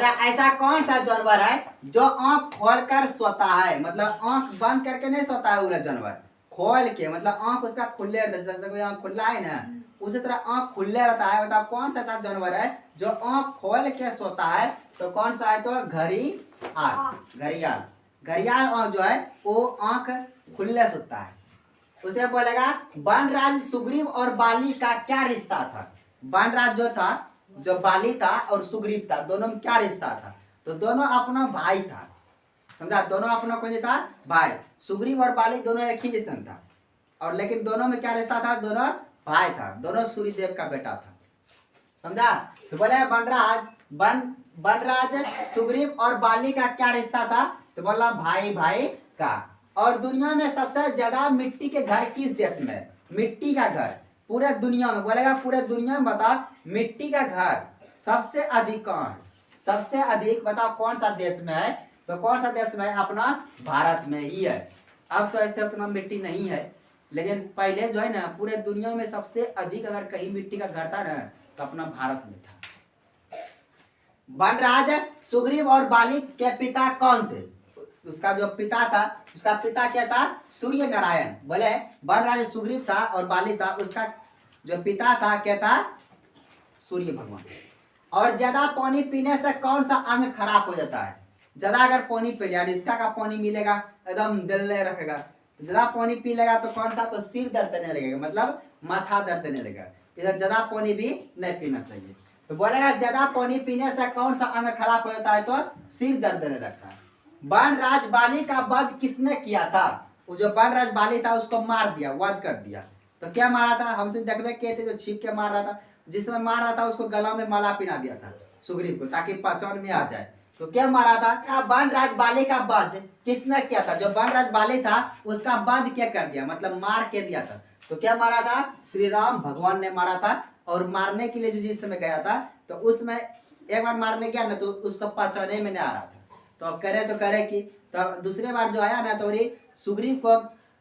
रहा है ऐसा कौन सा जानवर है जो आंख खोलकर सोता है, मतलब आंख बंद करके नहीं सोता है वो जानवर, खोल के, मतलब आंख उसका खुले रहता है, जैसे कोई आंख खुला है ना उसी तरह आंख खुले रहता है। बताओ कौन सा ऐसा जानवर है जो आंख खोल के सोता है, तो कौन सा है, तो घड़ियाल। घड़ियाल, घड़ियाल जो है वो आंख खुले सोता है। उसे बोलेगा वनराज सुग्रीव और बाली का क्या रिश्ता था। वनराज जो था, जो बाली था और सुग्रीव था, दोनों में क्या रिश्ता था, तो दोनों अपना भाई था। समझा, दोनों अपना कौन था, भाई। सुग्रीव और बाली दोनों एक ही जैसा था, और लेकिन दोनों में क्या रिश्ता था, दोनों भाई था, दोनों सूर्यदेव का बेटा था। समझा, तो बोले वनराज सुग्रीव और बाली का क्या रिश्ता था, तो बोला भाई भाई का। और दुनिया में सबसे ज्यादा मिट्टी के घर किस देश में है, मिट्टी का घर पूरे दुनिया में, बोलेगा पूरे दुनिया में बता मिट्टी का घर सबसे अधिक कहाँ है, सबसे अधिक बताओ कौन सा देश में है, तो कौन सा देश में है, अपना भारत में ही है। अब तो ऐसे उतना मिट्टी नहीं है, लेकिन पहले जो है ना पूरे दुनिया में सबसे अधिक अगर कहीं मिट्टी का घर था ना तो अपना भारत में था। वनराज सुग्रीव और बाली के पिता कौन थे, उसका जो पिता था, उसका पिता क्या था, सूर्य नारायण। बोले वनराज सुग्रीव था और बाली था, उसका जो पिता था क्या था, सूर्य भगवान। और ज्यादा पानी पीने से कौन सा अंग खराब हो जाता है, ज्यादा अगर पानी पी लिया, निष्ठा का पानी मिलेगा एकदम दिल रखेगा, ज्यादा पानी पी लेगा तो कौन सा, तो सिर दर्द देने लगेगा, मतलब माथा दर्द देने लगेगा, इधर ज्यादा पानी भी नहीं पीना चाहिए। तो बोलेगा ज्यादा पानी पीने से कौन सा अंग खराब हो जाता है, तो सिर दर्द देने लगता है। वनराज बाली का वध किसने किया था, वो जो वनराज बाली था उसको मार दिया, वध कर दिया। तो क्या मारा था, हमसे देखबे किए थे, जो छिप के मार रहा था, जिसमें मार रहा था उसको गला में माला पिना दिया था सुग्रीव को, ताकि पहचान में आ जाए। तो क्या मारा था, वनराज बाली का वध किसने किया था, जो वनराज बाली था उसका वध क्या कर दिया, मतलब मार के दिया था। तो क्या मारा था, श्री राम भगवान ने मारा था। और मारने के लिए जो जिस समय गया था तो उसमें एक बार मारने गया ना तो उसको पहचाने में नहीं आ रहा था, तो अब करे कि तो दूसरे बार जो आया ना तो सुग्रीव को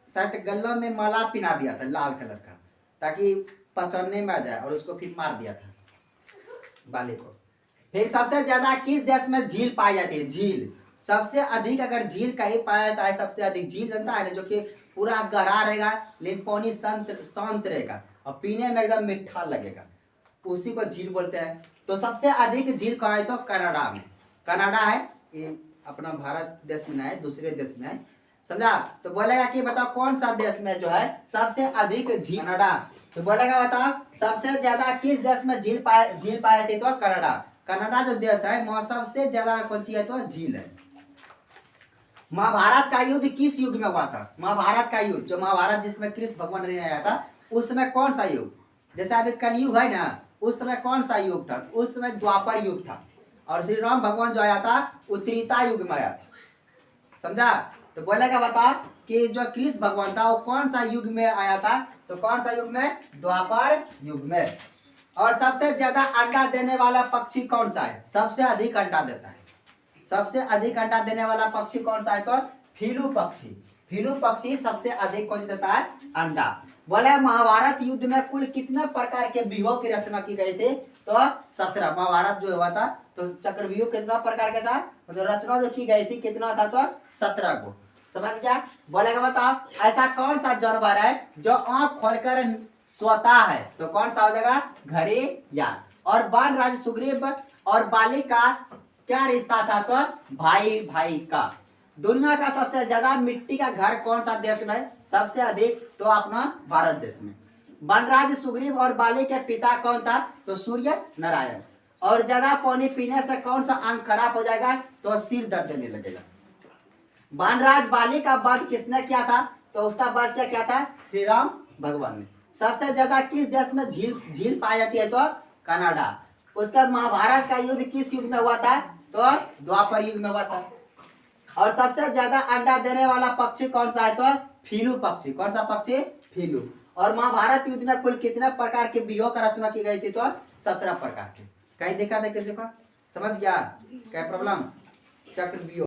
शायद गला में माला पिना दिया था लाल कलर का, ताकि पहचानने में आ जाए, और उसको फिर मार दिया था बाली को। फिर सबसे ज्यादा किस देश में झील पाई जाती है, झील सबसे अधिक अगर झील कहीं पाया जाता है, सबसे अधिक झील जनता है ना, जो कि पूरा गहरा रहेगा लेकिन पानी शांत रहेगा और पीने में एकदम मीठा लगेगा, उसी को झील बोलते हैं। तो सबसे अधिक झील कहा है, तो कनाडा में, कनाडा है ये, अपना भारत देश में है, दूसरे देश में है। समझा, तो बोलेगा कि बताओ कौन सा देश में जो है सबसे अधिक झील, कनाडा। तो बोलेगा बताओ सबसे ज्यादा किस देश में झील पाए थे, तो कनाडा। कनाडा जो देश है वहां सबसे ज्यादा कौन सी है, तो झील है। महाभारत का युद्ध किस युग में हुआ था, महाभारत का युद्ध, जो महाभारत जिसमें कृष्ण भगवान रहने आया था, उसमें कौन सा युग, जैसे अभी कलयुग है ना, उस समय कौन सा युग था, उस समय द्वापर युग था। और श्री राम भगवान जो आया था वो त्रेता युग में आया था। समझा, तो बोलेगा बता कि जो कृष्ण भगवान था वो कौन सा युग में आया था, तो कौन सा युग में, द्वापर युग में। और सबसे ज्यादा अंडा देने वाला पक्षी कौन सा है, सबसे अधिक अंडा देता है, सबसे अधिक अंडा देने वाला पक्षी कौन सा है, तो फीलू पक्षी। फीलू पक्षी सबसे अधिक कौन देता है, अंडा। बोले महाभारत युद्ध में कुल कितने प्रकार के व्यूहों की रचना की गई थी, तो 17। महाभारत जो हुआ था तो चक्रव्यूह कितना प्रकार का था, मतलब रचना जो की गई थी कितना था, तो 17 को। समझ गया, बोलेगा बताओ ऐसा कौन सा जानवर है जो आंख खोलकर सोता है, तो कौन सा हो जाएगा, घड़ियाल। और वनराज सुग्रीव और बाली का क्या रिश्ता था, तो भाई भाई का। दुनिया का सबसे ज्यादा मिट्टी का घर कौन सा देश में, सबसे अधिक, तो अपना भारत देश में। वनराज सुग्रीव और बाली के पिता कौन था, तो सूर्य नारायण। और ज्यादा पानी पीने से कौन सा अंग खराब हो जाएगा, तो सिर दर्द देने लगेगा। वनराज बाली का वध किसने किया था, तो उसका वध क्या किया था, श्री राम भगवान ने। सबसे ज्यादा किस देश में झील पाई जाती है, तो कनाडा। उसका महाभारत का युद्ध किस युग में हुआ था, तो द्वापर युग में हुआ था। और सबसे ज्यादा अंडा देने वाला पक्षी कौन सा है, तो फीलू पक्षी। कौन सा पक्षी, फीलू। और महाभारत युद्ध में कुल कितने प्रकार के व्यूहों का रचना की गई थी, तो 17 प्रकार के। कहीं देखा था किसी को, समझ गया क्या प्रॉब्लम, चक्रव्यूह।